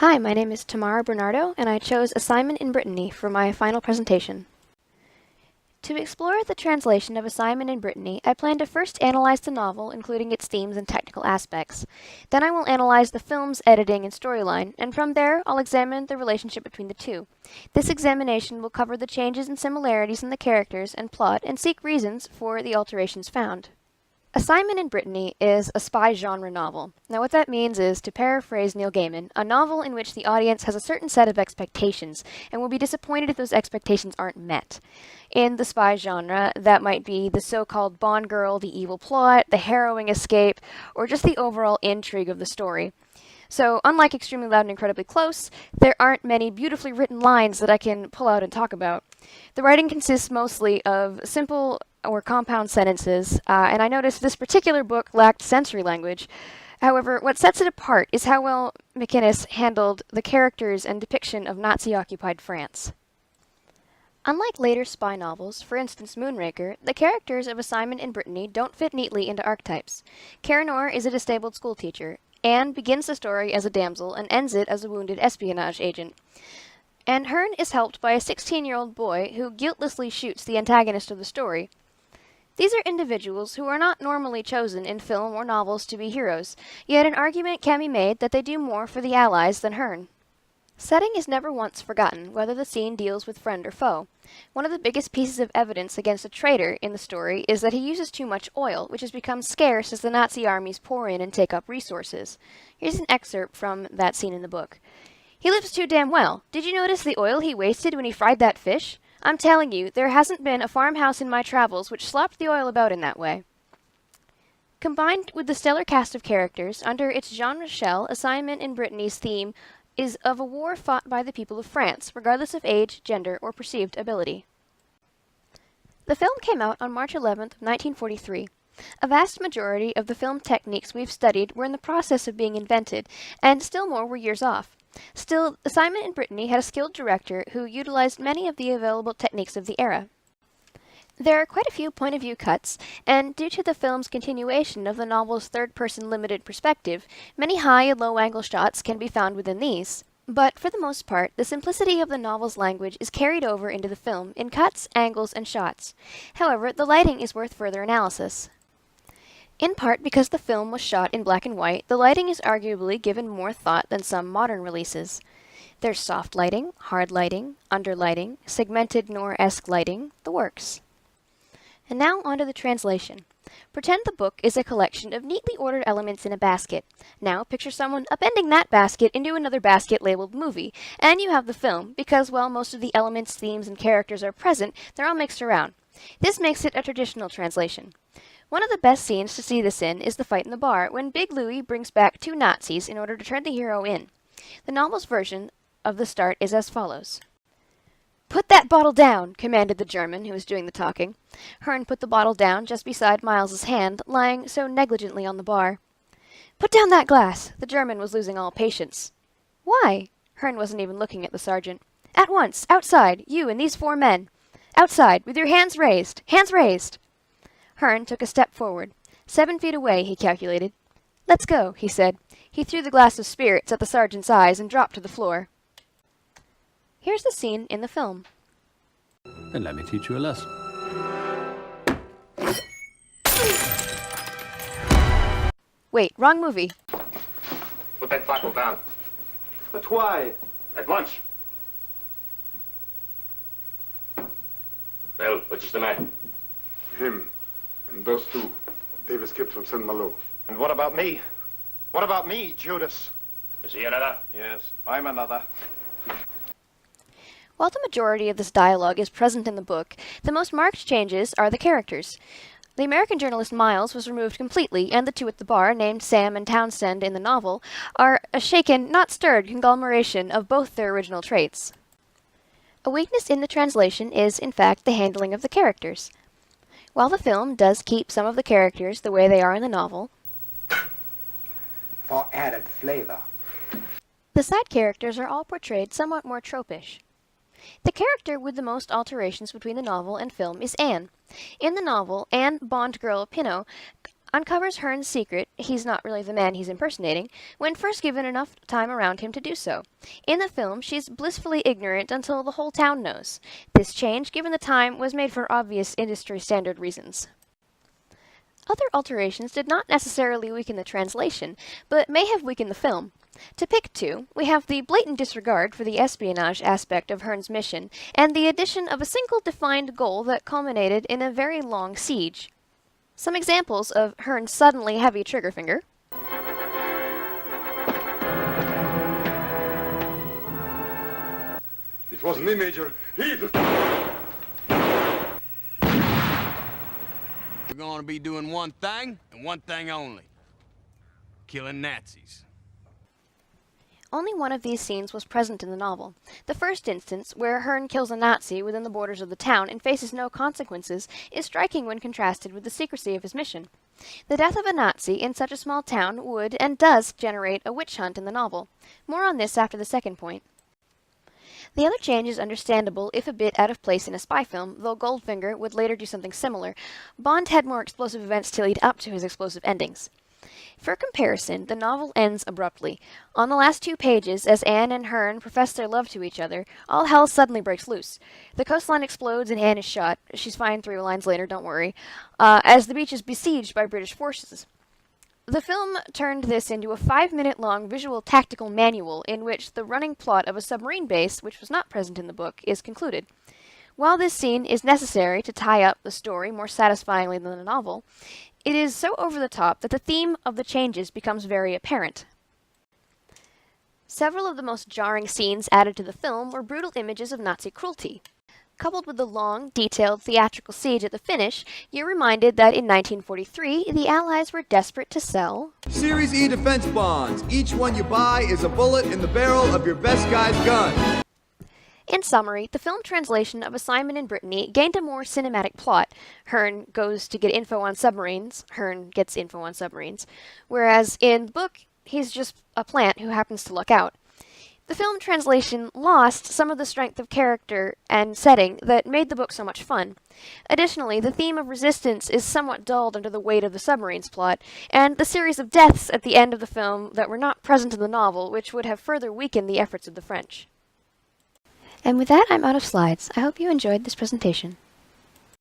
Hi, my name is Tamara Bernardo, and I chose Assignment in Brittany for my final presentation. To explore the translation of Assignment in Brittany, I plan to first analyze the novel, including its themes and technical aspects. Then I will analyze the film's editing and storyline, and from there I'll examine the relationship between the two. This examination will cover the changes and similarities in the characters and plot and seek reasons for the alterations found. Assignment in Brittany is a spy genre novel. Now what that means is, to paraphrase Neil Gaiman, a novel in which the audience has a certain set of expectations and will be disappointed if those expectations aren't met. In the spy genre, that might be the so-called Bond girl, the evil plot, the harrowing escape, or just the overall intrigue of the story. So, unlike Extremely Loud and Incredibly Close, there aren't many beautifully written lines that I can pull out and talk about. The writing consists mostly of simple or compound sentences, and I noticed this particular book lacked sensory language. However, what sets it apart is how well McInnes handled the characters and depiction of Nazi-occupied France. Unlike later spy novels, for instance Moonraker, the characters of Assignment in Brittany don't fit neatly into archetypes. Caranor is a disabled schoolteacher. Anne begins the story as a damsel and ends it as a wounded espionage agent. And Hearn is helped by a 16-year-old boy who guiltlessly shoots the antagonist of the story. These are individuals who are not normally chosen in film or novels to be heroes, yet an argument can be made that they do more for the Allies than Hearn. Setting is never once forgotten, whether the scene deals with friend or foe. One of the biggest pieces of evidence against a traitor in the story is that he uses too much oil, which has become scarce as the Nazi armies pour in and take up resources. Here's an excerpt from that scene in the book. "He lives too damn well. Did you notice the oil he wasted when he fried that fish? I'm telling you, there hasn't been a farmhouse in my travels which slopped the oil about in that way." Combined with the stellar cast of characters, under its genre shell, Assignment in Brittany's theme is of a war fought by the people of France, regardless of age, gender, or perceived ability. The film came out on March 11, 1943. A vast majority of the film techniques we've studied were in the process of being invented, and still more were years off. Still, Assignment in Brittany had a skilled director who utilized many of the available techniques of the era. There are quite a few point-of-view cuts, and due to the film's continuation of the novel's third-person limited perspective, many high and low-angle shots can be found within these. But for the most part, the simplicity of the novel's language is carried over into the film in cuts, angles, and shots. However, the lighting is worth further analysis. In part because the film was shot in black and white, the lighting is arguably given more thought than some modern releases. There's soft lighting, hard lighting, underlighting, segmented noir-esque lighting, the works. And now onto the translation. Pretend the book is a collection of neatly ordered elements in a basket. Now picture someone upending that basket into another basket labeled movie, and you have the film, because while most of the elements, themes, and characters are present, they're all mixed around. This makes it a traditional translation. One of the best scenes to see this in is the fight in the bar, when Big Louie brings back two Nazis in order to turn the hero in. The novel's version of the start is as follows. "Put that bottle down," commanded the German who was doing the talking. Hearn put the bottle down just beside Miles's hand, lying so negligently on the bar. "Put down that glass." The German was losing all patience. "Why?" Hearn wasn't even looking at the sergeant. "At once! Outside! You and these 4 men! Outside! With your hands raised! Hands raised!" Hearn took a step forward. 7 feet away, he calculated. "Let's go," he said. He threw the glass of spirits at the sergeant's eyes and dropped to the floor. Here's the scene in the film. Then let me teach you a lesson. Wait, wrong movie. Put that bottle down. But why? At once. Well, which is the man? Him. And those 2. They've escaped from Saint Malo. And what about me? What about me, Judas? Is he another? Yes, I'm another. While the majority of this dialogue is present in the book, the most marked changes are the characters. The American journalist Miles was removed completely, and the 2 at the bar, named Sam and Townsend in the novel, are a shaken, not stirred conglomeration of both their original traits. A weakness in the translation is, in fact, the handling of the characters. While the film does keep some of the characters the way they are in the novel, for added flavor, the side characters are all portrayed somewhat more tropish. The character with the most alterations between the novel and film is Anne. In the novel, Anne Bond girl Pinot uncovers Hearn's secret, he's not really the man he's impersonating, when first given enough time around him to do so. In the film, she's blissfully ignorant until the whole town knows. This change, given the time, was made for obvious industry standard reasons. Other alterations did not necessarily weaken the translation, but may have weakened the film. To pick two, we have the blatant disregard for the espionage aspect of Hearn's mission, and the addition of a single defined goal that culminated in a very long siege. Some examples of Hearn's suddenly heavy trigger finger. It wasn't me, Major. We're going to be doing one thing, and one thing only. Killing Nazis. Only one of these scenes was present in the novel. The first instance, where Hearn kills a Nazi within the borders of the town and faces no consequences, is striking when contrasted with the secrecy of his mission. The death of a Nazi in such a small town would, and does, generate a witch hunt in the novel. More on this after the second point. The other change is understandable if a bit out of place in a spy film, though Goldfinger would later do something similar. Bond had more explosive events to lead up to his explosive endings. For comparison, the novel ends abruptly. On the last 2 pages, as Anne and Hearn profess their love to each other, all hell suddenly breaks loose. The coastline explodes and Anne is shot. She's fine 3 lines later, don't worry. As the beach is besieged by British forces. The film turned this into a 5-minute-long visual tactical manual in which the running plot of a submarine base, which was not present in the book, is concluded. While this scene is necessary to tie up the story more satisfyingly than the novel, it is so over the top that the theme of the changes becomes very apparent. Several of the most jarring scenes added to the film were brutal images of Nazi cruelty. Coupled with the long, detailed theatrical siege at the finish, you're reminded that in 1943, the Allies were desperate to sell Series E defense bonds. Each one you buy is a bullet in the barrel of your best guy's gun. In summary, the film translation of A Simon and Brittany gained a more cinematic plot. Hearn goes to get info on submarines. Hearn gets info on submarines. Whereas in the book, he's just a plant who happens to luck out. The film translation lost some of the strength of character and setting that made the book so much fun. Additionally, the theme of resistance is somewhat dulled under the weight of the submarines plot, and the series of deaths at the end of the film that were not present in the novel, which would have further weakened the efforts of the French. And with that, I'm out of slides. I hope you enjoyed this presentation.